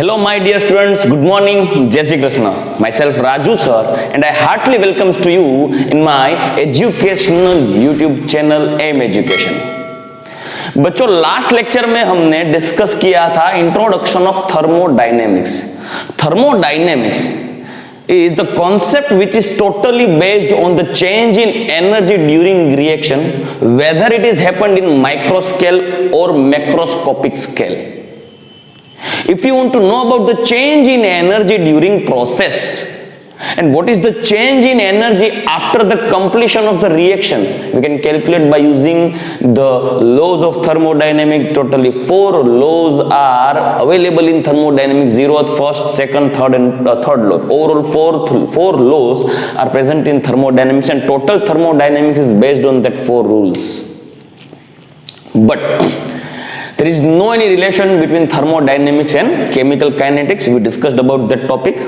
Hello my dear students, good morning, Jai Shri Krishna. Myself Raju sir and I heartily welcomes to you in my educational YouTube channel AIM Education. बच्चों last lecture में हमने discuss किया था introduction of thermodynamics. Thermodynamics is the concept which is totally based on the change in energy during reaction, whether it is happened in micro scale or macroscopic scale. If you want to know about the change in energy during process and what is the change in energy after the completion of the reaction, we can calculate by using the laws of thermodynamics. Totally 4 laws are available in thermodynamics: 0th, 1st, 2nd, 3rd and 3rd law. Overall 4 laws are present in thermodynamics and total thermodynamics is based on that 4 rules. But there is no any relation between thermodynamics and chemical kinetics. We discussed about that topic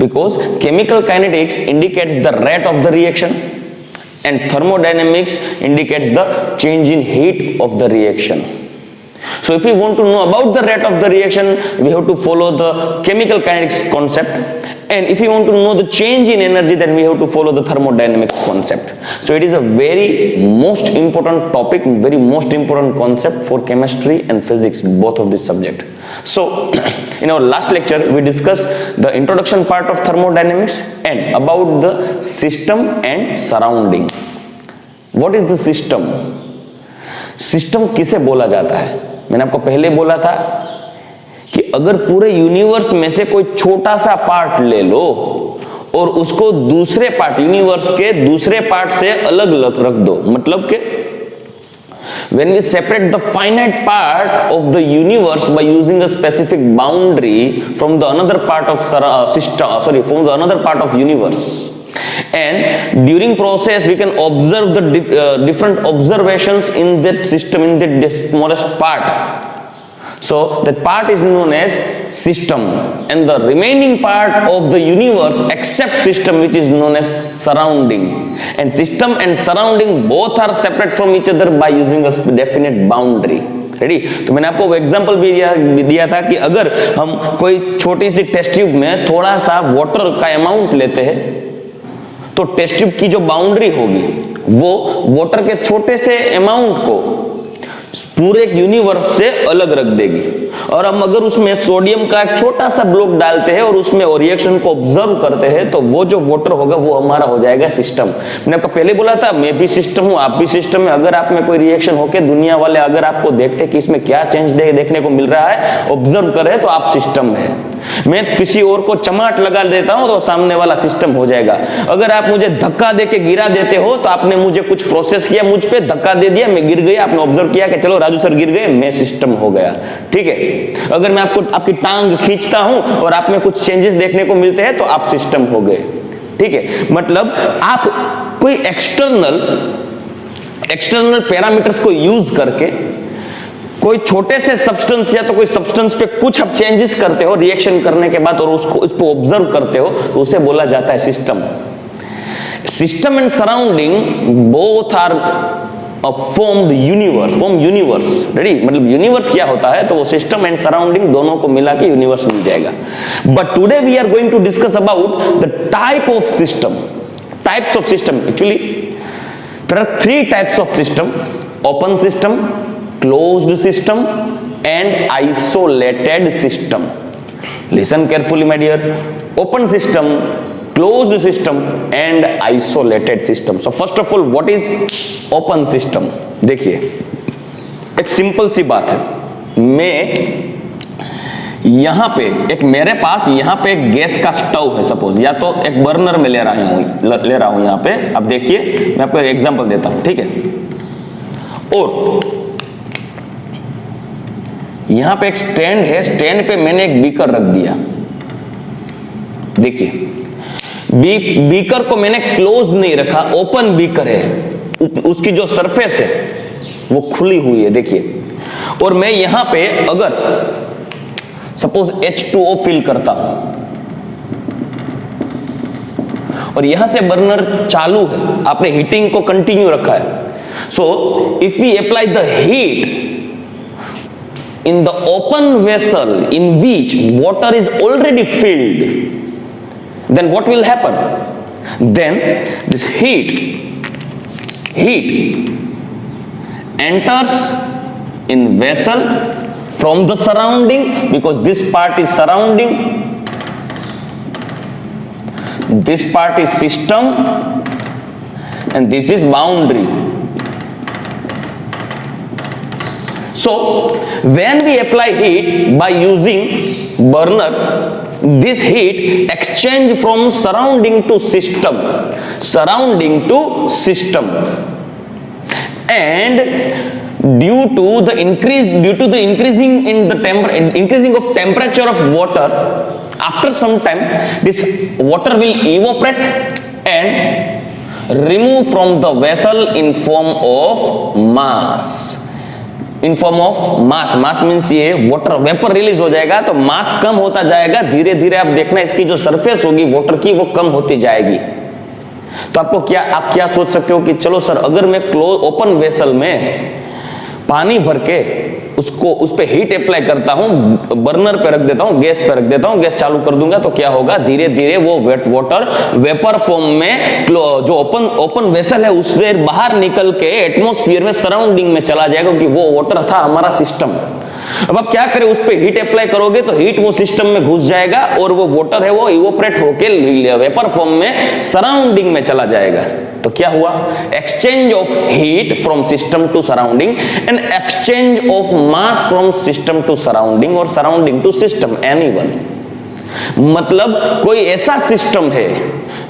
because chemical kinetics indicates the rate of the reaction and thermodynamics indicates the change in heat of the reaction. So if we want to know about the rate of the reaction, we have to follow the chemical kinetics concept, and if we want to know the change in energy, then we have to follow the thermodynamics concept. So it is a very most important topic, very most important concept for chemistry and physics, both of this subject. So in our last lecture we discussed the introduction part of thermodynamics and about the system and surrounding. What is the system? System किसे बोला जाता है? मैंने आपको पहले बोला था कि अगर पूरे यूनिवर्स में से कोई छोटा सा पार्ट ले लो और उसको दूसरे पार्ट, यूनिवर्स के दूसरे पार्ट से अलग अलग रख दो, मतलब कि when we separate the finite part of the universe by using a specific boundary from the another part of from the another part of universe, and during process we can observe the different observations in that system, in that smallest part. So that part is known as system, and the remaining part of the universe except system, which is known as surrounding. And system and surrounding both are separate from each other by using a definite boundary. Ready? तो मैंने आपको वो example भी दिया था कि अगर हम कोई छोटी सी टेस्ट ट्यूब में थोड़ा सा वाटर का अमाउंट लेते हैं तो टेस्ट ट्यूब की जो बाउंड्री होगी वो वाटर के छोटे से अमाउंट को पूरे यूनिवर्स से अलग रख देगी. और हम अगर उसमें सोडियम का एक छोटा सा ब्लॉक डालते हैं और उसमें रिएक्शन को ऑब्जर्व करते हैं तो वो जो वाटर होगा वो हमारा हो जाएगा सिस्टम. मैंने आपको पहले बोला था मैं भी सिस्टम हूं, आप भी सिस्टम है. अगर आप में कोई रिएक्शन होके दुनिया वाले अगर आपको देखते हैं कि इसमें क्या चेंज देखने को मिल रहा है, ऑब्जर्व कर रहे हैं, तो आप सिस्टम है. मैं किसी और को चमाट लगा देता हूं तो सामने वाला सिस्टम हो जाएगा. अगर आप मुझे धक्का देके गिरा देते हो तो आपने मुझे कुछ प्रोसेस किया, मुझ पे धक्का दे दिया, मैं गिर गया, आपने ऑब्जर्व किया कि चलो राजू सर गिर गए, मैं सिस्टम हो गया. ठीक है. अगर मैं आपको आपकी टांग खींचता हूं और आप में कुछ चेंजेस देखने को मिलते हैं तो आप सिस्टम हो गए. ठीक है. मतलब आप कोई एक्सटर्नल पैरामीटर्स को यूज करके कोई छोटे से सब्सटेंस या तो कोई सब्सटेंस पे कुछ आप चेंजेस करते हो रिएक्शन करने के बाद और उसको ऑब्जर्व करते हो तो उसे बोला जाता है system. System and surrounding both are form universe. Ready? मतलब यूनिवर्स क्या होता है तो वो सिस्टम एंड सराउंडिंग दोनों को मिला के यूनिवर्स मिल जाएगा. But today we are going to discuss about the type of system. Types of system. Actually there are 3 types of system: open system, closed system and isolated system. Listen carefully my dear. Open system, closed system and isolated system. So first of all, what is open system? देखिए एक simple सी बात है. मैं यहां पे मेरे पास यहां पे एक गैस का स्टोव है सपोज, या तो एक बर्नर में ले रहा हूं यहां पे. अब देखिए मैं आपको एक एग्जांपल देता हूं. ठीक है. और यहां पे एक स्टैंड है, स्टैंड पे मैंने एक बीकर रख दिया. देखिए बीकर को मैंने क्लोज नहीं रखा, ओपन बीकर है, उसकी जो सरफेस है वो खुली हुई है. देखिए. और मैं यहां पे अगर सपोज H2O फिल करता हूं और यहां से बर्नर चालू है, आपने हीटिंग को कंटिन्यू रखा है. So if we apply the heat in the open vessel in which water is already filled, then what will happen? Then this heat enters in vessel from the surrounding, because this part is surrounding, this part is system, and this is boundary. So when we apply heat by using burner, this heat exchange from surrounding to system, and due to the increasing of temperature of water, after some time this water will evaporate and remove from the vessel in form of mass. Mass means ये water vapour release हो जाएगा, तो मास कम होता जाएगा धीरे धीरे। आप देखना इसकी जो सरफेस होगी वाटर की वो कम होती जाएगी। तो आप क्या सोच सकते हो कि चलो सर, अगर मैं ओपन वेसल में पानी भर के उस पे हीट अप्लाई करता हूं, बर्नर पे रख देता हूं, गैस पे रख देता हूं, गैस चालू कर दूंगा, तो क्या होगा? धीरे धीरे वो वेट वाटर वेपर फॉर्म में जो ओपन वेसल है उससे बाहर निकल के एटमॉस्फेयर में सराउंडिंग में चला जाएगा, क्योंकि वो वाटर था हमारा सिस्टम। अब आप क्या करें, उस पे हीट अप्लाई करोगे तो हीट वो सिस्टम में घुस जाएगा और वो वाटर है वो इवोपरेट होके वेपर फॉर्म में सराउंडिंग में चला जाएगा। तो क्या हुआ? Exchange of heat from system to surrounding and exchange of mass from system to surrounding और सराउंडिंग टू सिस्टम, एनीवन। मतलब कोई ऐसा सिस्टम है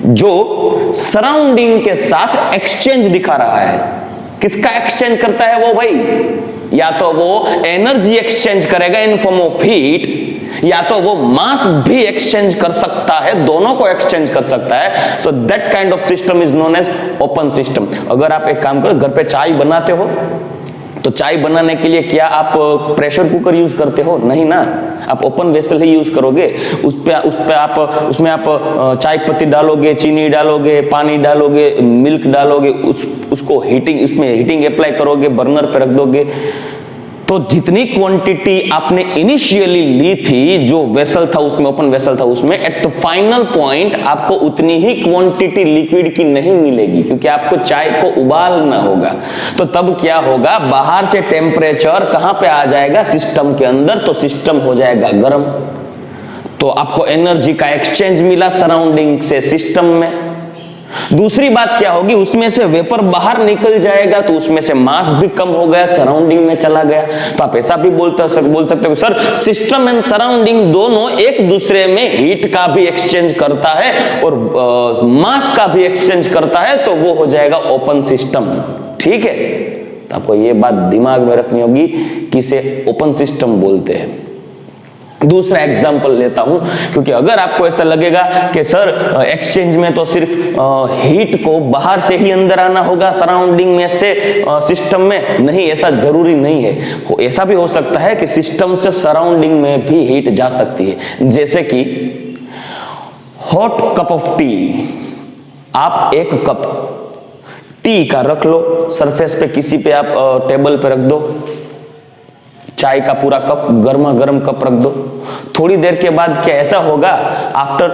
जो सराउंडिंग के साथ एक्सचेंज दिखा रहा है। किसका एक्सचेंज करता है वो भाई? या तो वो एनर्जी एक्सचेंज करेगा इन फॉर्म ऑफ हीट, या तो वो मास भी एक्सचेंज कर सकता है, दोनों को एक्सचेंज कर सकता है। So that kind of system is known as open system. अगर आप एक काम करो, घर पे चाय बनाते हो, तो चाय बनाने के लिए क्या आप प्रेशर कुकर यूज करते हो? नहीं ना, आप ओपन वेसल ही यूज करोगे। उसमें आप चाय पत्ती डालोगे, चीनी डालोगे, पानी डालोगे, मिल्क डालोगे, उसको उसमें हीटिंग अप्लाई करोगे, बर्नर पे रख दोगे। तो जितनी क्वांटिटी आपने इनिशियली ली थी, जो वेसल था उसमें, ओपन वेसल था उसमें, एट द फाइनल पॉइंट आपको उतनी ही क्वांटिटी लिक्विड की नहीं मिलेगी, क्योंकि आपको चाय को उबालना होगा। तो तब क्या होगा? बाहर से टेम्परेचर कहां पे आ जाएगा? सिस्टम के अंदर। तो सिस्टम हो जाएगा गर्म। तो आपको एनर्जी का एक्सचेंज मिला सराउंडिंग से सिस्टम में। दूसरी बात क्या होगी? उसमें से वेपर बाहर निकल जाएगा, तो उसमें से मास भी कम हो गया, सराउंडिंग में चला गया। तो आप ऐसा भी बोल सकते हो सर, सिस्टम एंड सराउंडिंग दोनों एक दूसरे में हीट का भी एक्सचेंज करता है और मास का भी एक्सचेंज करता है, तो वो हो जाएगा ओपन सिस्टम। ठीक है, तो आपको ये बात दिमाग में रखनी होगी कि इसे ओपन सिस्टम बोलते हैं। दूसरा एग्जांपल लेता हूं, क्योंकि अगर आपको ऐसा लगेगा कि सर एक्सचेंज में तो सिर्फ हीट को बाहर से ही अंदर आना होगा सराउंडिंग में से सिस्टम में, नहीं, ऐसा जरूरी नहीं है। ऐसा भी हो सकता है कि सिस्टम से सराउंडिंग में भी हीट जा सकती है। जैसे कि हॉट कप ऑफ टी, आप एक कप टी का रख लो, सरफेस पे किसी पे आप टेबल पे रख दो, चाय का पूरा कप, गर्मा गर्म कप रख दो। थोड़ी देर के बाद क्या ऐसा होगा, आफ्टर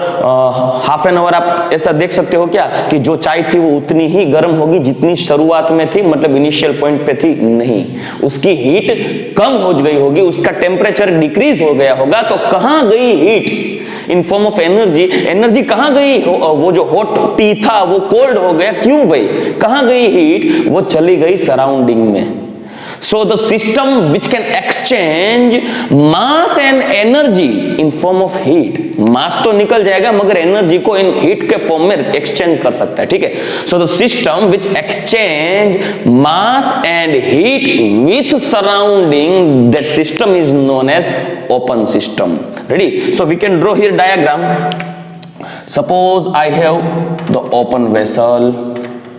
हाफ एन आवर आप ऐसा देख सकते हो क्या कि जो चाय थी वो उतनी ही गर्म होगी जितनी शुरुआत में थी, मतलब इनिशियल पॉइंट पे थी? नहीं, उसकी हीट कम हो गई होगी, उसका टेम्परेचर डिक्रीज हो गया होगा। तो कहां गई heat in form of energy? Energy कहां गई? वो जो हॉट टी था वो कोल्ड हो गया। क्यों भाई? कहां गई हीट? वो चली गई सराउंडिंग में। So the system which can exchange mass and energy in form of heat, mass तो निकल जाएगा मगर एनर्जी को इन हीट के फॉर्म में एक्सचेंज कर सकता है। ठीक है, so the system which exchange mass and heat with surrounding, that system is known as open system. Ready? So we can draw here diagram. Suppose I have the open vessel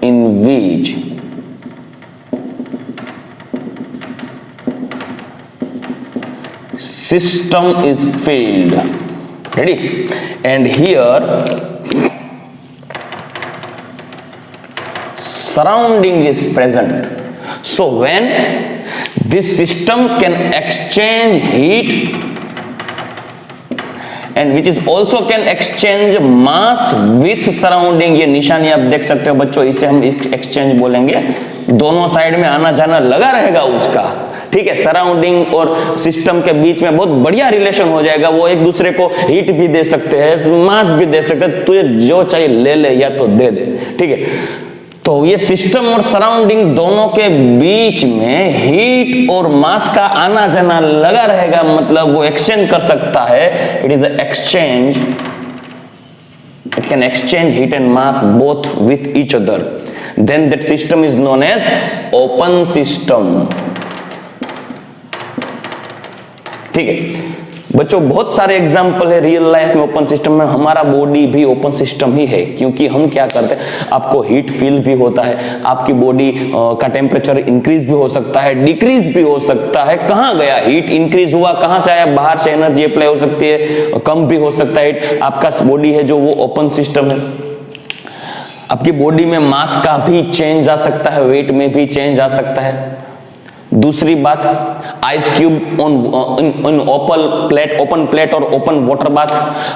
in which system is filled. Ready? And here surrounding is present. So when this system can exchange heat and which is also can exchange mass with surrounding. ये निशानी आप देख सकते हो बच्चों, इसे हम exchange बोलेंगे। दोनों साइड में आना जाना लगा रहेगा उसका, ठीक है। सराउंडिंग और सिस्टम के बीच में बहुत बढ़िया रिलेशन हो जाएगा। वो एक दूसरे को हीट भी दे सकते हैं, मास भी दे सकते हैं, तुझे जो चाहिए ले ले या तो दे दे, ठीक है। तो ये सिस्टम और सराउंडिंग दोनों के बीच में हीट और मास का आना जाना लगा रहेगा, मतलब वो एक्सचेंज कर सकता है। It is exchange, it can exchange heat and mass both with each other, then that system is known as open system, ठीक है बच्चों। बहुत सारे एग्जाम्पल है रियल लाइफ में ओपन सिस्टम में। हमारा बॉडी भी ओपन सिस्टम ही है, क्योंकि हम क्या करते हैं, आपको हीट फील भी होता है, आपकी बॉडी का टेम्परेचर इंक्रीज भी हो सकता है, डिक्रीज भी हो सकता है। कहाँ गया हीट, इंक्रीज हुआ, कहाँ से आया, बाहर से एनर्जी अप्लाई हो सकती है, कम भी हो सकता है। आपका बॉडी है जो वो ओपन सिस्टम है। आपकी बॉडी में मास का भी चेंज आ सकता है, वेट में भी चेंज आ सकता है। दूसरी बात, ice cube on open plate और ओपन वाटर बाथ।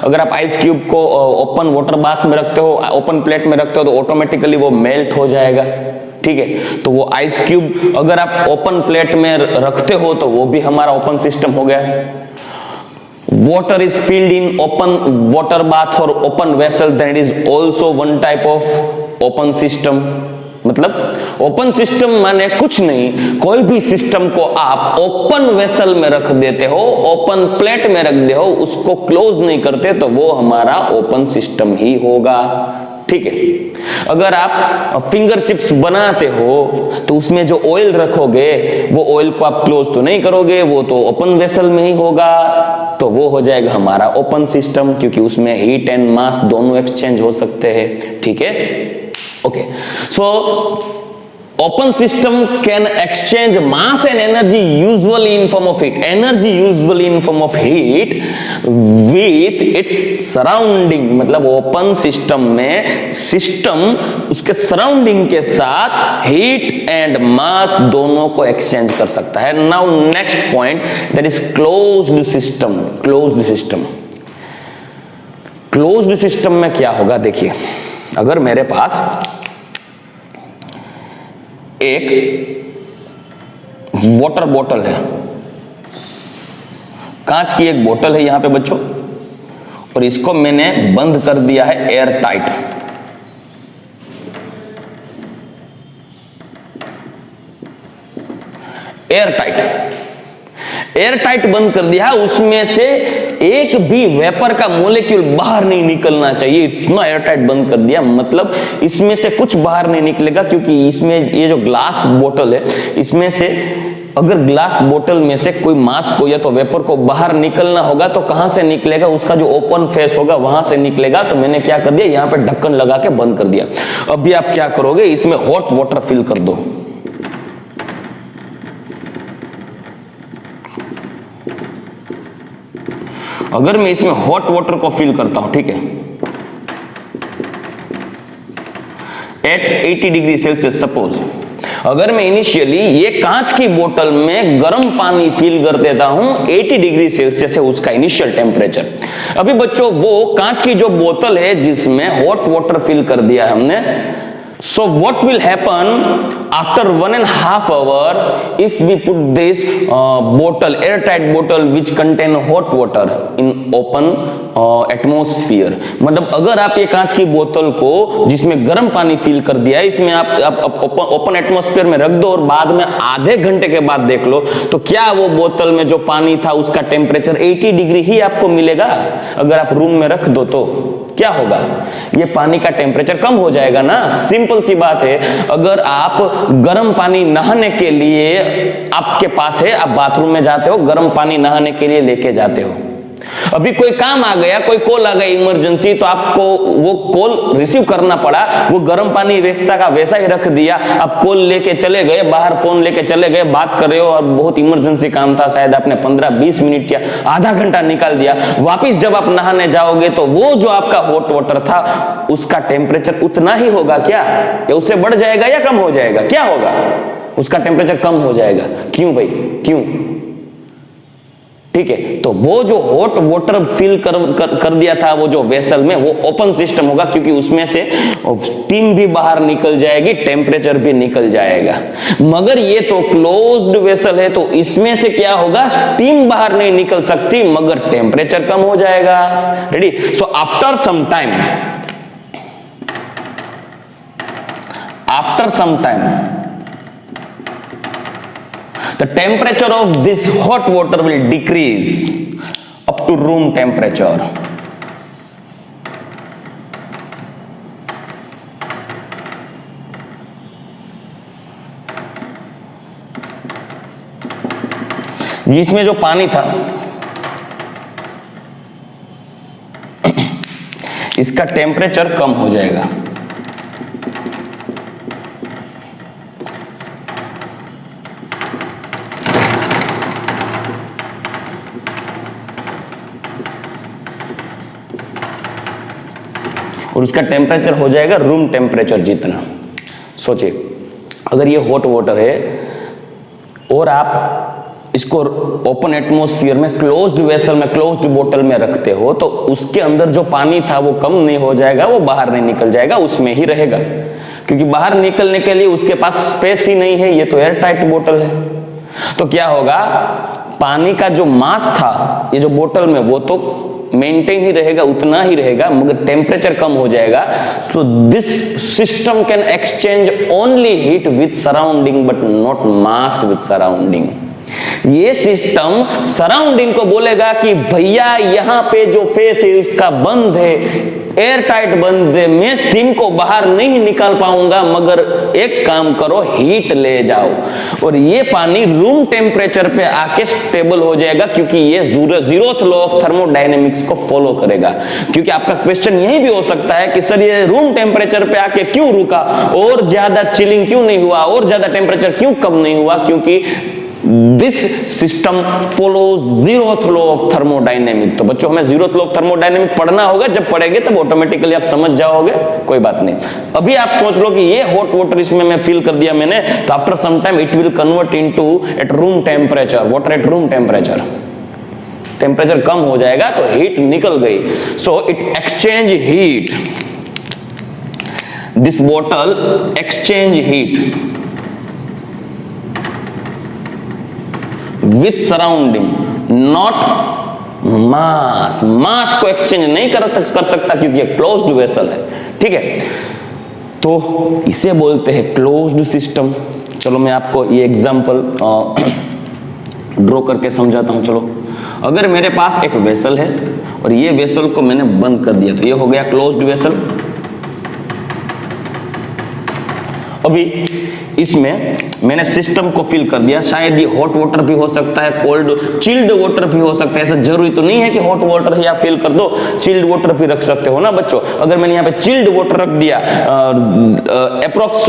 अगर आप आइस क्यूब को ओपन वाटर बाथ में रखते हो, ओपन प्लेट में रखते हो, तो ऑटोमेटिकली वो मेल्ट हो जाएगा, ठीक है। तो वो आइस क्यूब अगर आप ओपन प्लेट में रखते हो तो वो भी हमारा ओपन सिस्टम हो गया। Water is filled in open water bath or open vessel, then it is also one type of open system। मतलब ओपन सिस्टम माने कुछ नहीं, कोई भी सिस्टम को आप ओपन वेसल में रख देते हो, ओपन प्लेट में रख दे हो, उसको क्लोज नहीं करते, तो वो हमारा ओपन सिस्टम ही होगा, ठीक है। अगर आप फिंगर चिप्स बनाते हो तो उसमें जो ऑयल रखोगे वो ऑयल को आप क्लोज तो नहीं करोगे, वो तो ओपन वेसल में ही होगा, तो वो हो जाएगा हमारा ओपन सिस्टम, क्योंकि उसमें हीट एंड मास दोनों एक्सचेंज हो सकते हैं, ठीक है। Okay, so open system can exchange mass and energy usually in form of heat, with its surrounding। मतलब open system में सिस्टम उसके सराउंडिंग के साथ हीट एंड मास दोनों को एक्सचेंज कर सकता है। Now next point, that is closed system. Closed system में क्या होगा, देखिए अगर मेरे पास एक वाटर बॉटल है, कांच की एक बोतल है यहां पे बच्चों, और इसको मैंने बंद कर दिया है एयर टाइट। एयर टाइट बंद कर दिया, उसमें से एक भी वेपर का मॉलिक्यूल बाहर नहीं निकलना चाहिए, इतना एयर टाइट बंद कर दिया। मतलब इसमें से कुछ बाहर नहीं निकलेगा, क्योंकि इसमें ये जो ग्लास बोतल है, इसमें से अगर ग्लास बोतल में से कोई मास को या तो वेपर को बाहर निकलना होगा तो कहां से निकलेगा, उसका जो ओपन फेस होगा वहां से निकलेगा। तो मैंने क्या कर दिया, यहां पे ढक्कन लगा के बंद कर दिया। अभी आप क्या करोगे, इसमें हॉट वाटर फिल कर दो। अगर मैं इसमें हॉट वाटर को फिल करता हूं, ठीक है, एट 80 डिग्री सेल्सियस सपोज, अगर मैं इनिशियली ये कांच की बोतल में गर्म पानी फिल कर देता हूं, 80 डिग्री सेल्सियस है उसका इनिशियल टेम्परेचर। अभी बच्चों वो कांच की जो बोतल है जिसमें हॉट वाटर फिल कर दिया है हमने, so what will happen after 1.5 hour if we put this bottle, airtight bottle which contain hot water in open atmosphere। मतलब अगर आप ये कांच की बोतल को जिसमें गर्म पानी फिल कर दिया है, इसमें आप ओपन एटमॉस्फेयर में रख दो और बाद में आधे घंटे के बाद देख लो, तो क्या वो बोतल में जो पानी था उसका टेम्परेचर 80 डिग्री ही आपको मिलेगा? अगर आप रूम में रख दो तो क्या होगा, ये पानी का टेम्परेचर कम हो जाएगा ना। सिंपल सी बात है, अगर आप गर्म पानी नहाने के लिए आपके पास है, आप बाथरूम में जाते हो, गर्म पानी नहाने के लिए लेके जाते हो, अभी कोई काम आ गया, कोई कॉल आ गया इमरजेंसी, तो आपको वो कॉल रिसीव करना पड़ा, वो गर्म पानी वैसा का वैसा ही रख दिया, आप कॉल लेके चले गए, बाहर फोन लेके चले गए, बात कर रहे हो और बहुत इमरजेंसी काम था, शायद आपने 15-20 मिनट या आधा घंटा निकाल दिया, वापिस जब आप नहाने जाओगे तो वो जो आपका हॉट वाटर था उसका टेम्परेचर उतना ही होगा क्या, या उससे बढ़ जाएगा या कम हो जाएगा, क्या होगा? उसका टेम्परेचर कम हो जाएगा। क्यों भाई, क्यों? ठीक है, तो वो जो हॉट वाटर फिल कर दिया था वो जो वेसल में, वो ओपन सिस्टम होगा, क्योंकि उसमें से स्टीम भी बाहर निकल जाएगी, टेम्परेचर भी निकल जाएगा। मगर ये तो क्लोज्ड वेसल है, तो इसमें से क्या होगा, स्टीम बाहर नहीं निकल सकती, मगर टेम्परेचर कम हो जाएगा। Ready? So after some time, the temperature of this hot water will decrease up to room temperature. इसमें जो पानी था इसका टेम्परेचर कम हो जाएगा। और उसका टेम्परेचर हो जाएगा रूम टेम्परेचर जितना। सोचिए, अगर ये हॉट वाटर है और आप इसको ओपन एटमॉस्फेयर में क्लोज्ड वेसल में, क्लोज्ड बोतल में रखते हो, तो उसके अंदर जो पानी था वो कम नहीं हो जाएगा, वो बाहर नहीं निकल जाएगा, उसमें ही रहेगा, क्योंकि बाहर निकलने के लिए उसके पास स्पेस ही नहीं है। ये तो एयर टाइट बोतल है। तो क्या होगा, पानी का जो मास था ये जो बोतल में, वो तो मेंटेन ही रहेगा, उतना ही रहेगा, मगर टेम्परेचर कम हो जाएगा। So this system can exchange only heat with surrounding but not mass with surrounding. ये सिस्टम सराउंडिंग को बोलेगा कि भैया यहाँ पे जो फेस है उसका बंद है, एयर टाइट बंद है, मैं स्टीम को बाहर नहीं निकाल पाऊंगा, मगर एक काम करो, हीट ले जाओ, और ये पानी रूम टेम्परेचर पे आके स्टेबल हो जाएगा, क्योंकि ये जीरोथ लॉ ऑफ थर्मोडायनेमिक्स को फॉलो करेगा। क्योंकि आपका क्वेश्चन यही भी हो सकता है कि सर ये रूम टेम्परेचर पे आके क्यों रुका, और ज्यादा चिलिंग क्यों नहीं हुआ, और ज्यादा टेम्परेचर क्यों कम नहीं हुआ? क्योंकि this system follows zeroth law of thermodynamics। तो बच्चों, हमें zeroth law of thermodynamics पढ़ना होगा, जब पढ़ेंगे तब ऑटोमेटिकली आप समझ जाओगे, कोई बात नहीं। अभी आप सोच लो कि ये हॉट वाटर इसमें मैं फिल कर दिया मैंने, तो after some time it will convert into at room temperature, water at room temperature, temperature कम हो जाएगा तो हीट निकल गई। So it exchange heat, this bottle exchange heat with surrounding, not mass. Mass को एक्सचेंज नहीं कर सकता, क्योंकि ये क्लोज्ड वेसल है। ठीक है, तो इसे बोलते हैं क्लोज्ड सिस्टम। चलो मैं आपको ये एग्जांपल ड्रॉ करके समझाता हूं। चलो, अगर मेरे पास एक वेसल है और ये वेसल को मैंने बंद कर दिया, तो ये हो गया क्लोज्ड वेसल। अभी इसमें मैंने सिस्टम को फिल कर दिया। शायद ये हॉट वाटर भी हो सकता है, कोल्ड चिल्ड वाटर भी हो सकता है। ऐसा जरूरी तो नहीं है कि हॉट वाटर ही आप फिल कर दो, चिल्ड वाटर भी रख सकते हो ना बच्चों। अगर मैंने यहाँ पे चिल्ड वाटर रख दिया, approx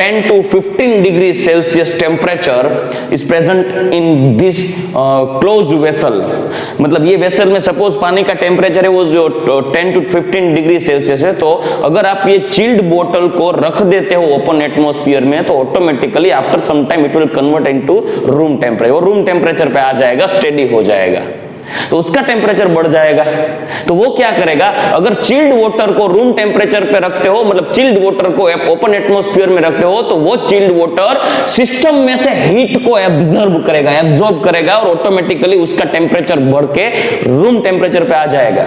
10 to 15 degree Celsius temperature is present in this closed vessel. मतलब ये वेसल में सपोज पानी का टेम्परेचर है वो जो 10 to 15 डिग्री सेल्सियस है, तो अगर आप ये चिल्ड बोतल को रख देते हो ओपन एटमॉस्फेयर में, तो automatically after some time it will convert into room temperature. वो रूम टेम्परेचर पे आ जाएगा, स्टेडी हो जाएगा, तो उसका टेम्परेचर बढ़ जाएगा। तो वो क्या करेगा, अगर चिल्ड वाटर को रूम टेम्परेचर पे रखते हो, मतलब चिल्ड वाटर को ओपन एटमॉस्फेयर में रखते हो, तो वो चिल्ड वाटर सिस्टम में से हीट को एब्जॉर्ब करेगा और ऑटोमेटिकली उसका टेम्परेचर बढ़ के रूम टेम्परेचर पे आ जाएगा।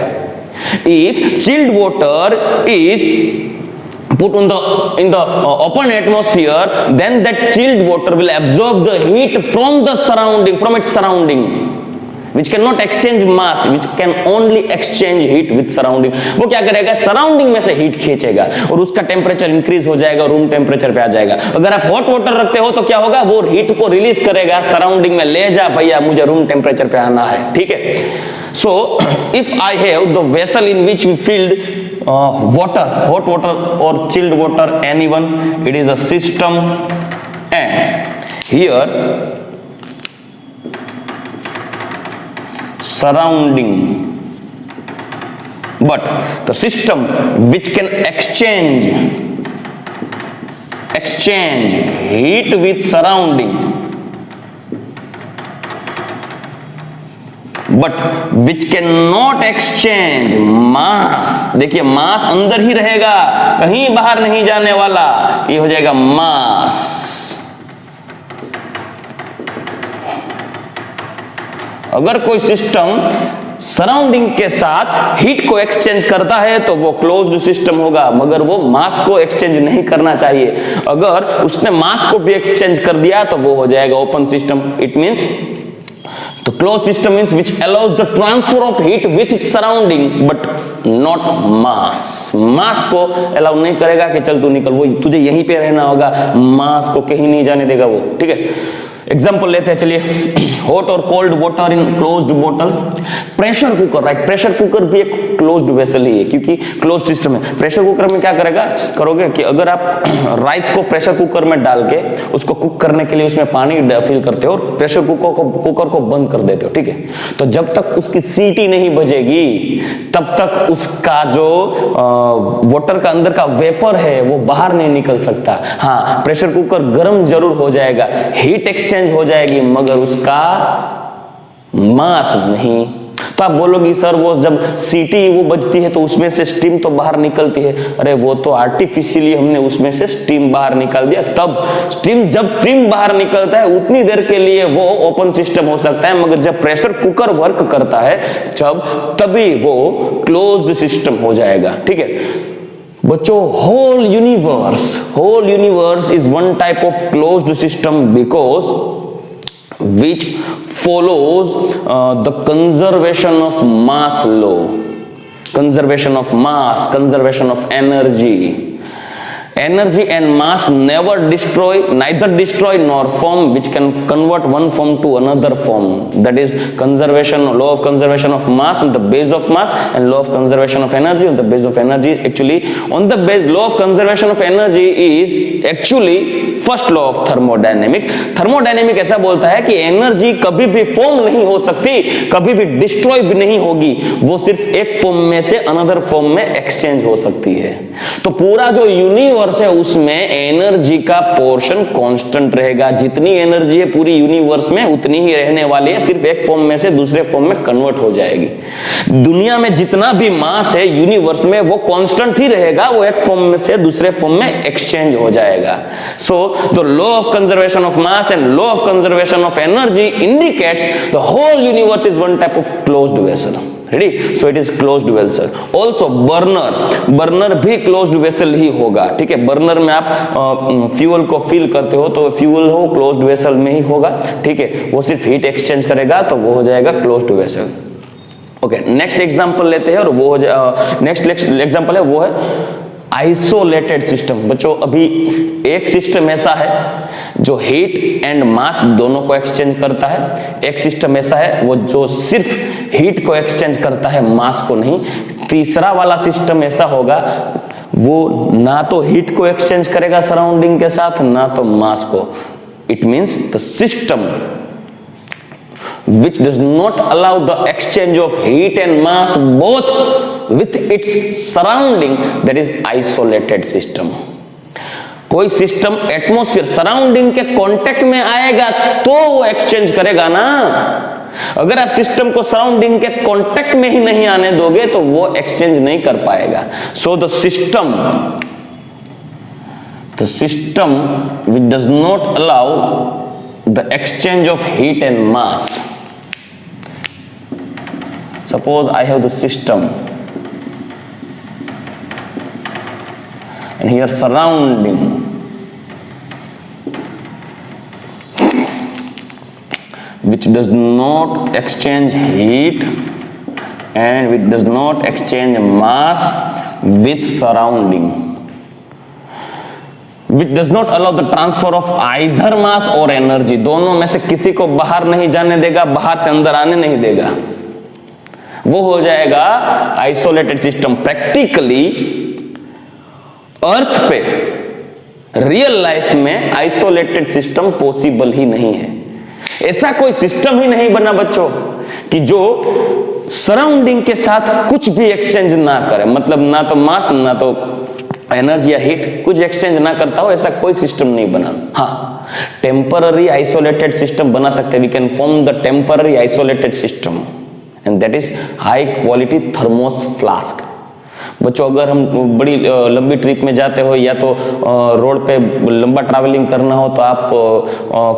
If chilled water is put in the open atmosphere, then that chilled water will absorb the heat from its surrounding, which cannot exchange mass, which can only exchange heat with surrounding। वो क्या करेगा, surrounding में से heat खींचेगा और उसका temperature increase हो जाएगा, रूम टेम्परेचर पे आ जाएगा। अगर आप हॉट वाटर रखते हो तो क्या होगा, वो हीट को रिलीज करेगा सराउंडिंग में, ले जा भैया मुझे रूम टेम्परेचर पे आना है। ठीक है, so if I have the vessel in which we filled water, hot water or chilled water, anyone, it is a system, and here surrounding, but the system which can exchange exchange heat with surrounding, but which cannot exchange mass. देखिए मास अंदर ही रहेगा, कहीं बाहर नहीं जाने वाला, ये हो जाएगा मास. अगर कोई सिस्टम सराउंडिंग के साथ हीट को एक्सचेंज करता है तो वो क्लोज्ड सिस्टम होगा, मगर वो मास को एक्सचेंज नहीं करना चाहिए. अगर उसने मास को भी एक्सचेंज कर दिया तो वो हो जाएगा ओपन सिस्टम. इट मींस तो close system means which allows the transfer of heat with its surrounding but not mass. Mass को अलाउ नहीं करेगा कि चल तू निकल, वो तुझे यहीं पे रहना होगा, मास को कहीं नहीं जाने देगा वो. ठीक है, एग्जाम्पल लेते हैं. चलिए, हॉट और कोल्ड वाटर इन क्लोज्ड बोतल. Pressure cooker, right, pressure cooker भी एक क्लोज्ड वेसल ही है क्योंकि क्लोज्ड सिस्टम है. प्रेशर कुकर में क्या करोगे कि अगर आप राइस को प्रेशर कुकर में डाल के उसको कुक करने के लिए उसमें पानी फिल करते हो और प्रेशर कुकर को बंद कर देते हो. ठीक है, तो जब तक उसकी सीटी नहीं बजेगी तब तक उसका जो वाटर का अंदर का वेपर है वो बाहर नहीं निकल सकता. हाँ, प्रेशर कुकर गर्म जरूर हो जाएगा, हीट एक्सचेंज हो जाएगी, मगर उसका मास नहीं. तो आप बोलोगी सर वो जब सीटी वो बजती है तो उसमें से स्टीम तो बाहर निकलती है. अरे वो तो आर्टिफिशियली हमने उसमें से स्टीम बाहर निकाल दिया. तब जब स्टीम बाहर निकलता है उतनी देर के लिए वो ओपन सिस्टम हो सकता है, मगर जब प्रेशर कुकर वर्क करता है तभी वो क्लोज्ड सिस्टम हो जाएगा. ठीक है बच्चों, whole universe is one type of closed system because which follows the conservation of mass law, conservation of mass, conservation of energy. Energy and mass neither destroy nor form, which can convert one form to another form. That is law of conservation of mass on the base of mass, and law of conservation of energy on the base of energy. Actually, law of conservation of energy is actually first law of thermodynamic. Thermodynamic ऐसा बोलता है कि energy कभी भी form नहीं हो सकती, कभी भी डिस्ट्रॉय भी नहीं होगी, वो सिर्फ एक फॉर्म में से अनदर फॉर्म में एक्सचेंज हो सकती है. तो पूरा जो यूनिवर्स है उसमें एनर्जी का पोर्शन कांस्टेंट रहेगा. जितनी एनर्जी है पूरी यूनिवर्स में उतनी ही रहने वाली है, सिर्फ एक फॉर्म में से दूसरे फॉर्म में कन्वर्ट हो जाएगी. दुनिया में जितना भी मास है यूनिवर्स में वो कांस्टेंट ही रहेगा, वो एक फॉर्म में से दूसरे फॉर्म में एक्सचेंज हो जाएगा. So the law of conservation of mass and law of conservation of energy indicates the whole universe is one type of closed vessel. Ready? So it is closed vessel. Also burner भी closed vessel ही होगा. ठीक है, burner में आप fuel को fill करते हो तो फ्यूल हो क्लोज्ड वेसल में ही होगा. ठीक है, वो सिर्फ हीट एक्सचेंज करेगा तो वो हो जाएगा closed vessel. Okay, next example लेते हैं और वो हो जाए नेक्स्ट एग्जांपल है वो है आइसोलेटेड सिस्टम. बच्चों अभी एक सिस्टम ऐसा है जो हीट एंड मास दोनों को एक्सचेंज करता है. एक सिस्टम ऐसा है वो जो सिर्फ हीट को एक्सचेंज करता है, मास को नहीं. तीसरा वाला सिस्टम ऐसा होगा वो ना तो हीट को एक्सचेंज करेगा सराउंडिंग के साथ, ना तो मास को. It means the system which does not allow the exchange of heat and mass both with its surrounding, that is isolated system. कोई सिस्टम एटमॉस्फेयर सराउंडिंग के कांटेक्ट में आएगा तो वो एक्सचेंज करेगा ना. अगर आप सिस्टम को सराउंडिंग के कांटेक्ट में ही नहीं आने दोगे तो वो एक्सचेंज नहीं कर पाएगा. So the system which does not allow the exchange of heat and mass. Suppose I have the system and here surrounding, which does not exchange heat and which does not exchange mass with surrounding, which does not allow the transfer of either mass or energy. दोनों में से किसी को बाहर नहीं जाने देगा, बाहर से अंदर आने नहीं देगा, वो हो जाएगा आइसोलेटेड सिस्टम. प्रैक्टिकली अर्थ पे रियल लाइफ में आइसोलेटेड सिस्टम पॉसिबल ही नहीं है. ऐसा कोई सिस्टम ही नहीं बना बच्चों कि जो सराउंडिंग के साथ कुछ भी एक्सचेंज ना करे, मतलब ना तो मास ना तो एनर्जी या हीट कुछ एक्सचेंज ना करता हो, ऐसा कोई सिस्टम नहीं बना। हाँ, टेम्पररी आइसोलेटेड सिस्टम बना सकते हैं। We can form the temporary isolated system and that is high quality thermos flask. बच्चों, अगर हम बड़ी लंबी ट्रिप में जाते हो या तो रोड पे लंबा ट्रैवलिंग करना हो तो आप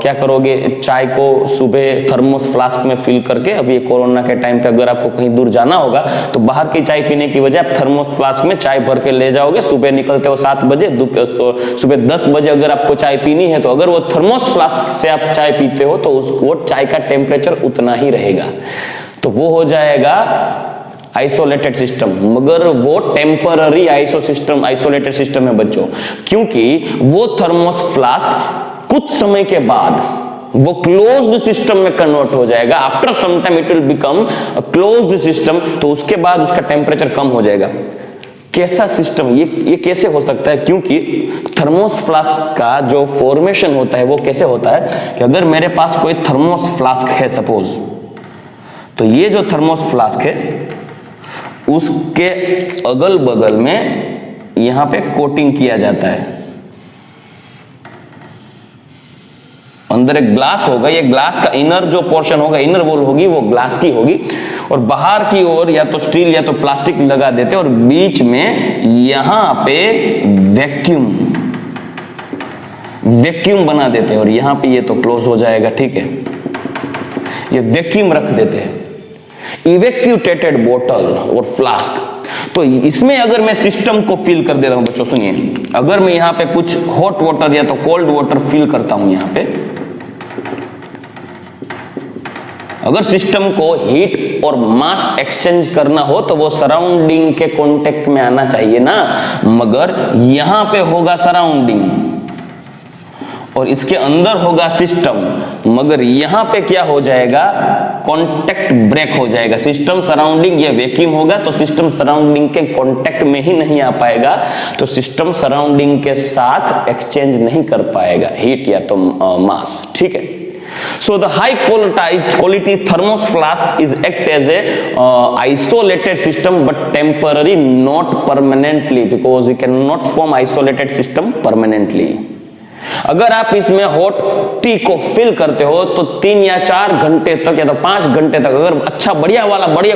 क्या करोगे, चाय को सुबह थर्मोस फ्लास्क में फिल करके, अभी कोरोना के टाइम पे अगर आपको कहीं दूर जाना होगा तो बाहर की चाय पीने की बजाय आप थर्मोस फ्लास्क में चाय भर के ले जाओगे। सुबह निकलते हो 7 बजे, सुबह 10 बजे अगर आपको चाय पीनी है तो अगर वो थर्मोस फ्लास्क से आप चाय पीते हो तो वो चाय का टेम्परेचर उतना ही रहेगा, तो वो हो जाएगा आइसोलेटेड सिस्टम। मगर वो टेम्पररी आइसोलेटेड सिस्टम है बच्चों, क्योंकि वो थर्मोस फ्लास्क कुछ समय के बाद वो क्लोज्ड सिस्टम में कन्वर्ट हो जाएगा। After some time it will become a closed system, तो उसके बाद उसका टेम्परेचर कम हो जाएगा। कैसा सिस्टम, ये कैसे हो सकता है? क्योंकि थर्मोस फ्लास्क का जो फॉर्मेशन होता है वो कैसे होता है कि अगर मेरे पास कोई थर्मोस फ्लास्क है सपोज, तो ये जो थर्मोस फ्लास्क है उसके अगल बगल में यहां पे कोटिंग किया जाता है। अंदर एक ग्लास होगा, ये ग्लास का इनर जो पोर्शन होगा, इनर वॉल होगी, वो ग्लास की होगी, और बाहर की ओर या तो स्टील या तो प्लास्टिक लगा देते हैं और बीच में यहां पे वैक्यूम बना देते हैं और यहां पे ये तो क्लोज हो जाएगा। ठीक है, ये वैक्यूम रख देते हैं, इवैक्यूटेटेड बोतल और फ्लास्क। तो इसमें अगर मैं सिस्टम को फिल कर देता हूं बच्चों, सुनिए, अगर मैं यहां पे कुछ हॉट वाटर या तो कोल्ड वाटर फिल करता हूं यहां पे, अगर सिस्टम को हीट और मास एक्सचेंज करना हो तो वो सराउंडिंग के कांटेक्ट में आना चाहिए ना, मगर यहां पे होगा सराउंडिंग और इसके अंदर होगा सिस्टम, मगर यहां पे क्या हो जाएगा, कांटेक्ट ब्रेक हो जाएगा। सिस्टम सराउंडिंग ये वैक्यूम होगा तो सिस्टम सराउंडिंग के कांटेक्ट में ही नहीं आ पाएगा, तो सिस्टम सराउंडिंग के साथ एक्सचेंज नहीं कर पाएगा हीट या तो मास। ठीक है, so the high quality thermos flask is act as a isolated system but temporary, not permanently, because we cannot form isolated system permanently। अगर आप इसमें हॉट टी को फिल करते हो तो 3 या 4 घंटे तक या तो 5 घंटे तक, अगर अच्छा बढ़िया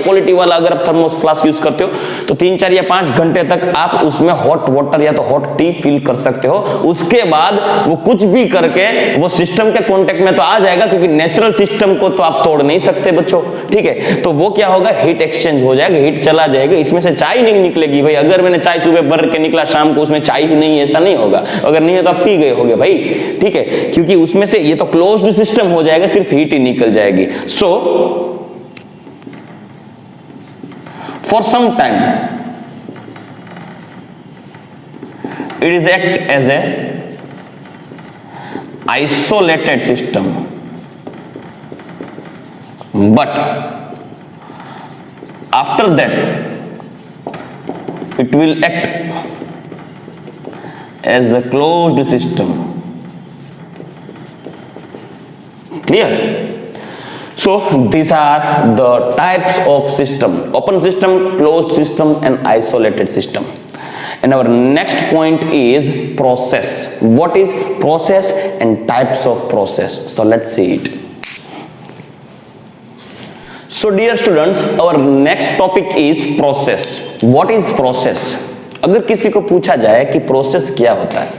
क्वालिटी वाला अगर आप थर्मोस फ्लास्क यूज करते हो तो 3, 4 या 5 घंटे तक आप उसमें हॉट वाटर या तो हॉट टी फिल कर सकते हो। उसके बाद वो कुछ भी करके वो सिस्टम के कांटेक्ट में तो आ जाएगा, क्योंकि नेचुरल सिस्टम को तो आप तोड़ नहीं सकते बच्चों। ठीक है, तो वो क्या होगा, हीट एक्सचेंज हो जाएगा, हीट चला जाएगा, इसमें से चाय नहीं निकलेगी भाई। अगर मैंने चाय सुबह भर के निकला, शाम को उसमें चाय ही नहीं, ऐसा नहीं होगा। अगर नहीं है तो आप पी गए होगे भाई। ठीक है, क्योंकि उसमें से ये तो क्लोज्ड सिस्टम हो जाएगा, सिर्फ हीट ही निकल जाएगी। So for some time it is act as a isolated system, but after that it will act as a closed system। Clear? So these are the types of system: open system, closed system and isolated system। And our next point is process. What is process and types of process? So let's see it। So dear students, our next topic is process। What is process? अगर किसी को पूछा जाए कि process क्या होता है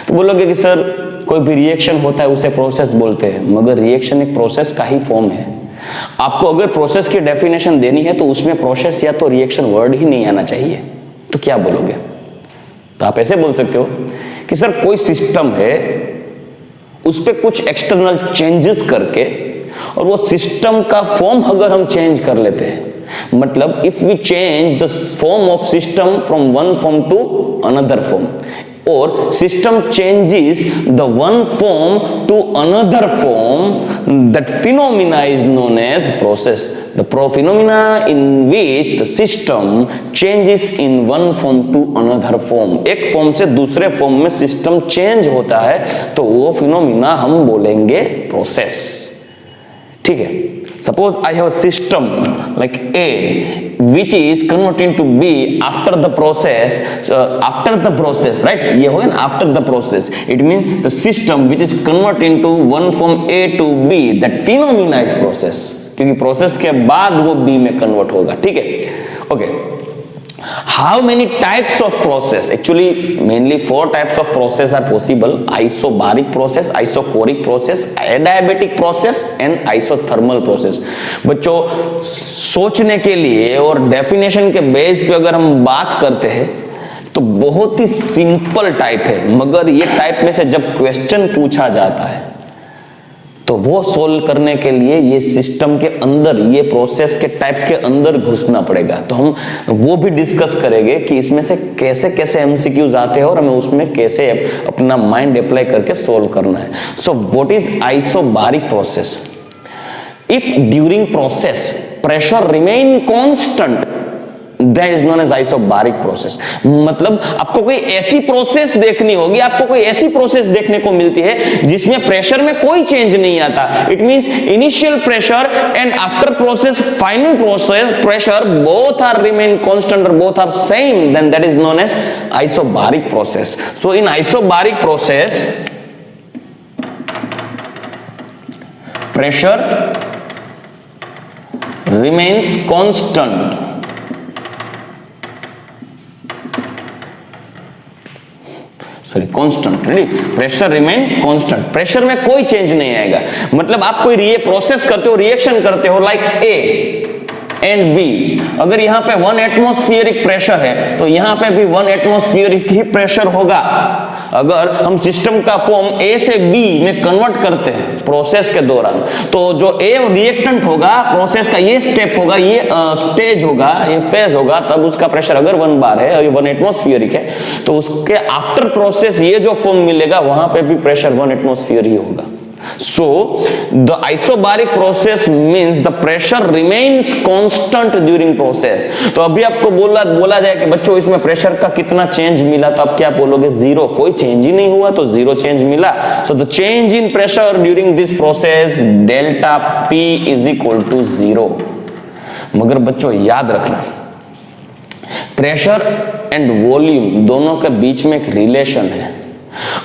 तो बोलोगे कि सर कोई भी रिएक्शन होता है उसे प्रोसेस बोलते हैं, मगर रिएक्शन एक प्रोसेस का ही फॉर्म है। आपको अगर प्रोसेस की डेफिनेशन देनी है तो उसमें प्रोसेस या तो रिएक्शन वर्ड ही नहीं आना चाहिए, तो क्या बोलोगे? तो आप ऐसे बोल सकते हो कि सर कोई सिस्टम है, उस पर कुछ एक्सटर्नल चेंजेस करके और वो सिस्टम का फॉर्म अगर हम चेंज कर लेते हैं, मतलब if we change the form of system from one form to another form, or system changes the one form to another form, that phenomena is known as process। The phenomena in which the system changes in one form to another form, एक form से दूसरे form में system change होता है तो वो phenomena हम बोलेंगे प्रोसेस। ठीक है, suppose I have a system like A which is converted to B after the process, right? ये हो गया ना after the process. It means the system which is converted into one from A to B, that phenomena is process. क्योंकि process के बाद वो B में convert होगा, ठीक है? Okay. How many types of process? Actually, mainly 4 types of process are possible: isobaric process, isochoric process, adiabatic process, and isothermal process. बच्चों, सोचने के लिए और डेफिनेशन के बेस पे अगर हम बात करते हैं तो बहुत ही सिंपल टाइप है, मगर ये टाइप में से जब क्वेश्चन पूछा जाता है तो वो सोल्व करने के लिए ये सिस्टम के अंदर, ये प्रोसेस के टाइप्स के अंदर घुसना पड़ेगा। तो हम वो भी डिस्कस करेंगे कि इसमें से कैसे कैसे एमसीक्यूज आते हैं और हमें उसमें कैसे अपना माइंड अप्लाई करके सोल्व करना है। So what is isobaric process? If during process pressure remain constant, that is known as isobaric process। मतलब आपको कोई ऐसी प्रोसेस देखनी होगी, आपको कोई ऐसी प्रोसेस देखने को मिलती है जिसमें प्रेशर में कोई चेंज नहीं आता। It means initial pressure and after process final process pressure both are remain constant और both are same, then that is known as isobaric process। So in isobaric process pressure remains constant, constant, pressure remain constant, pressure में कोई change नहीं आएगा। मतलब आप कोई process करते हो, रिएक्शन करते हो लाइक ए एंड बी, अगर यहाँ पे 1 एटमॉस्फेरिक प्रेशर है तो यहाँ पे भी 1 एटमॉस्फेरिक ही प्रेशर होगा। अगर हम सिस्टम का फॉर्म ए से बी में कन्वर्ट करते हैं प्रोसेस के दौरान, तो जो ए रिएक्टेंट होगा, प्रोसेस का ये स्टेप होगा, ये स्टेज होगा, ये फेज होगा, तब उसका प्रेशर अगर 1 बार है और ये 1 एटमॉस्फेरिक है तो उसके आफ्टर प्रोसेस ये जो फॉर्म मिलेगा वहां पे भी प्रेशर 1 एटमॉस्फेयर ही होगा। So the isobaric process means the pressure remains constant during process। तो अभी आपको बोला जाए कि बच्चों इसमें प्रेशर का कितना चेंज मिला, तो आप क्या बोलोगे? 0, कोई चेंज ही नहीं हुआ, तो 0 चेंज मिला। So the change in pressure during this process delta P is equal to 0। मगर बच्चों याद रखना, प्रेशर एंड वॉल्यूम दोनों के बीच में एक रिलेशन है।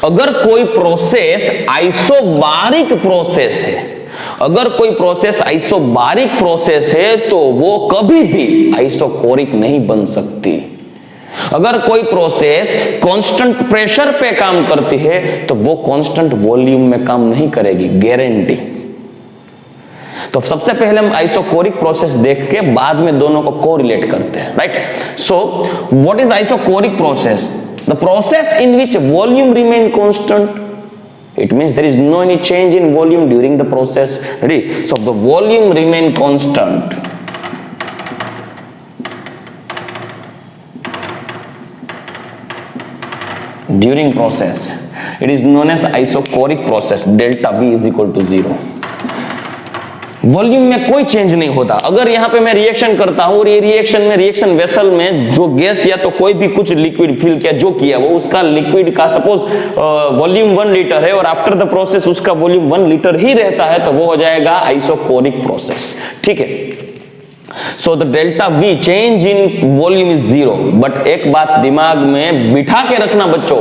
अगर कोई प्रोसेस आइसोबारिक प्रोसेस है, अगर कोई प्रोसेस आइसोबारिक प्रोसेस है तो वो कभी भी आइसोकोरिक नहीं बन सकती। अगर कोई प्रोसेस कांस्टेंट प्रेशर पे काम करती है तो वो कांस्टेंट वॉल्यूम में काम नहीं करेगी, गारंटी। तो सबसे पहले हम आइसोकोरिक प्रोसेस देख के बाद में दोनों को कोरिलेट करते हैं, right? So what is isochoric process? The process in which volume remain constant, it means there is no any change in volume during the process, ready? So the volume remain constant during process, it is known as isochoric process, delta V is equal to 0। Volume में कोई change नहीं होता। अगर यहाँ पे मैं reaction करता हूँ और ये रिएक्शन में, रिएक्शन वेसल में जो गैस या तो कोई भी कुछ लिक्विड फिल किया, जो किया वो उसका लिक्विड का सपोज वॉल्यूम 1 लीटर है और आफ्टर द प्रोसेस उसका वॉल्यूम 1 लीटर ही रहता है, तो वो हो जाएगा आइसोकोरिक प्रोसेस, ठीक है? So the delta V change in volume is 0। But एक बात दिमाग में बिठा के रखना बच्चों,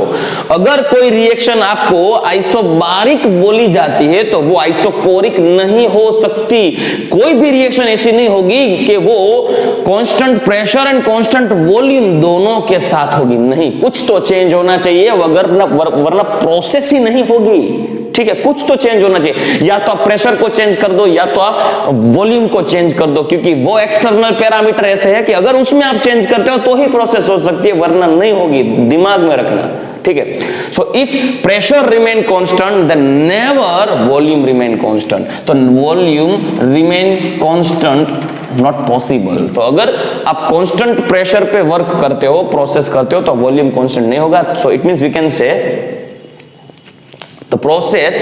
अगर कोई रिएक्शन आपको आइसोबारिक बोली जाती है तो वो आइसोकोरिक नहीं हो सकती। कोई भी रिएक्शन ऐसी नहीं होगी कि वो constant pressure and constant volume दोनों के साथ होगी, नहीं, कुछ तो चेंज होना चाहिए, वरना प्रोसेस ही नहीं होगी, ठीक है? कुछ तो चेंज होना चाहिए, या तो आप प्रेशर को चेंज कर दो या तो आप वॉल्यूम को चेंज कर दो, क्योंकि वो एक्सटर्नल पैरामीटर ऐसे है कि अगर उसमें आप चेंज करते हो तो ही प्रोसेस हो सकती है, वरना नहीं होगी, दिमाग में रखना, ठीक है? So if pressure remain constant then never volume remain constant. तो volume remain constant not possible. तो अगर आप कांस्टेंट प्रेशर पे वर्क करते हो, प्रोसेस करते हो, तो वॉल्यूम कांस्टेंट नहीं होगा। So it means we can say the process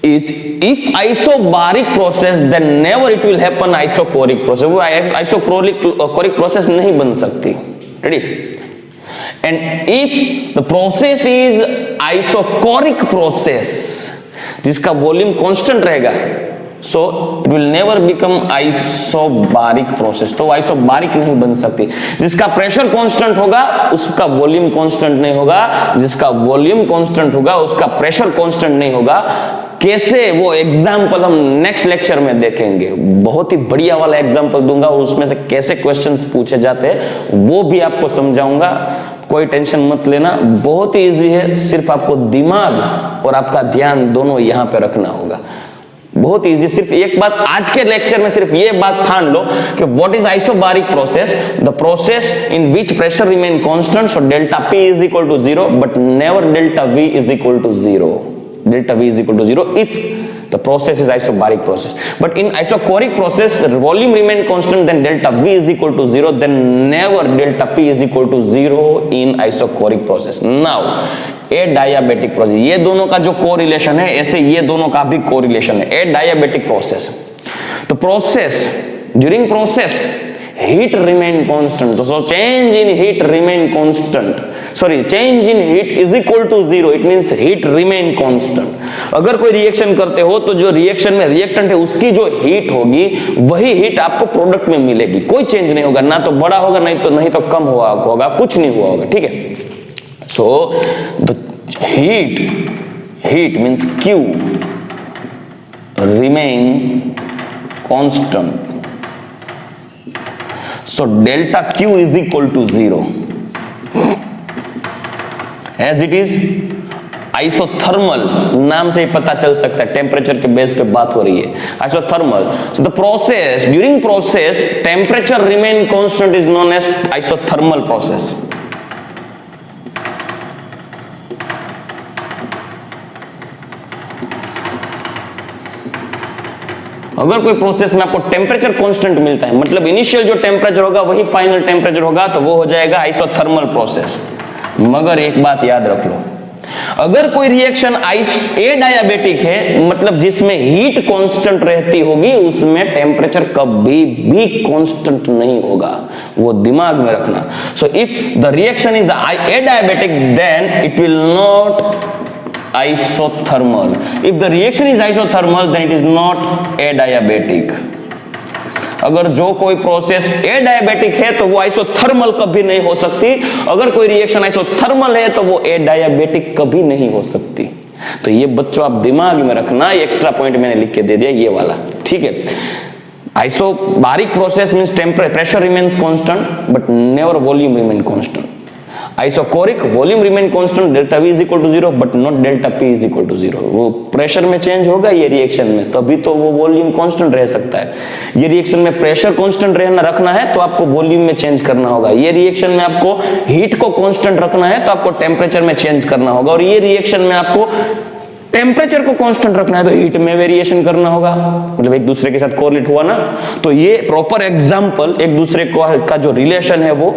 is, if isobaric process then never it will happen isochoric process। वो isochoric process नहीं बन सकती, ready? and if the process is isochoric process जिसका volume constant रहेगा, so it will never become isobaric process, तो isobaric नहीं बन सकती। जिसका प्रेशर कांस्टेंट होगा उसका वॉल्यूम कांस्टेंट नहीं होगा, जिसका वॉल्यूम कांस्टेंट होगा उसका प्रेशर कांस्टेंट नहीं होगा। कैसे, वो एग्जाम्पल हम नेक्स्ट लेक्चर में देखेंगे। बहुत ही बढ़िया वाला एग्जाम्पल दूंगा और उसमें से कैसे क्वेश्चंस पूछे जाते हैं वो भी आपको समझाऊंगा। कोई टेंशन मत लेना, बहुत ही इजी है, सिर्फ आपको दिमाग और आपका ध्यान दोनों यहां पे रखना होगा। बहुत इजी, सिर्फ एक बात आज के लेक्चर में सिर्फ ये बात ठान लो कि what is isobaric process, the process in which pressure remain constant, so delta P is equal to 0 but never delta V is equal to 0। delta V is equal to 0 if the process is isobaric process. But in isochoric process, volume remain constant, then delta V is equal to 0, then never delta P is equal to 0 in isochoric process. Now, A diabetic process, ये दोनों का जो correlation है ऐसे ये दोनों का भी कोरिलेशन है। ए डायबिटिक प्रोसेस, तो process during process heat remain constant, so change in heat remain constant, sorry change in heat is equal to 0, it means heat remain constant। अगर कोई रिएक्शन करते हो तो जो रिएक्शन में रिएक्टेंट है उसकी जो हीट होगी वही हीट आपको प्रोडक्ट में मिलेगी, कोई चेंज नहीं होगा, ना तो बड़ा होगा नहीं तो कम हुआ होगा, कुछ नहीं हुआ होगा, ठीक है। So the heat means Q remain constant, so delta Q is equal to 0 as it is isothermal, नाम से ही पता चल सकता है, टेम्परेचर के बेस पे बात हो रही है, isothermal. So the process during process temperature remain constant is known as isothermal process. अगर कोई प्रोसेस में आपको टेम्परेचर कांस्टेंट मिलता है, मतलब इनिशियल जो टेम्परेचर होगा वही फाइनल टेम्परेचर होगा, तो वो हो जाएगा आइसोथर्मल प्रोसेस। मगर एक बात याद रख लो, अगर कोई रिएक्शन ए डायबिटिक है, मतलब जिसमें हीट कांस्टेंट रहती होगी, उसमें टेम्परेचर कभी भी कांस्टेंट नहीं होगा, वो दिमाग में रखना। So if the reaction is adiabatic then it will not isothermal. If the reaction is isothermal, then it is not adiabatic. अगर जो कोई प्रोसेस ए डायबिटिक है तो वो आइसोथर्मल कभी नहीं हो सकती, अगर कोई रिएक्शन आइसोथर्मल है तो वो ए डायबिटिक कभी नहीं हो सकती। तो ये बच्चों आप दिमाग में रखना, ये एक्स्ट्रा पॉइंट मैंने लिख के दे दिया ये वाला, ठीक है। Isobaric process means pressure remains constant but never volume remain constant. Isochoric volume remain constant, delta V is equal to 0 but not delta P is equal to 0। वो प्रेशर में चेंज होगा ये रिएक्शन में, तभी तो वो वॉल्यूम कांस्टेंट रह सकता है। ये रिएक्शन में प्रेशर कांस्टेंट रखना है तो आपको वॉल्यूम में चेंज करना होगा। ये रिएक्शन में आपको हीट को कांस्टेंट रखना है तो आपको टेम्परेचर में चेंज करना होगा, और ये रिएक्शन में आपको टेम्परेचर को कांस्टेंट रखना है तो हीट में वेरिएशन करना होगा, मतलब एक दूसरे के साथ कोरिलेट हुआ ना। तो ये प्रॉपर एग्जांपल एक दूसरे का जो रिलेशन है वो,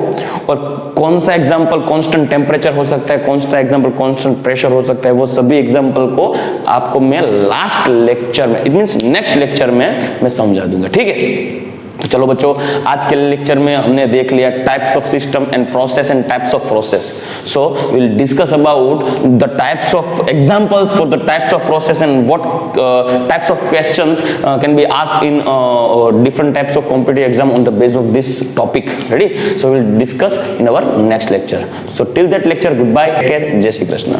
और कौन सा एग्जांपल कांस्टेंट टेम्परेचर हो सकता है, कौन सा एग्जांपल कांस्टेंट प्रेशर हो सकता है, वो सभी एग्जांपल को आपको मैं लास्ट लेक्चर में, इट मींस नेक्स्ट लेक्चर में मैं समझा दूंगा, ठीक है। तो चलो बच्चों, आज के लेक्चर में हमने देख लिया types of system and process and types of process. So we will discuss about the types of examples for the types of process and what types of questions can be asked in different types of competitive exam on the base of this topic. Ready? So we will discuss in our next lecture. So till that lecture, good bye, take care, जय श्री कृष्ण।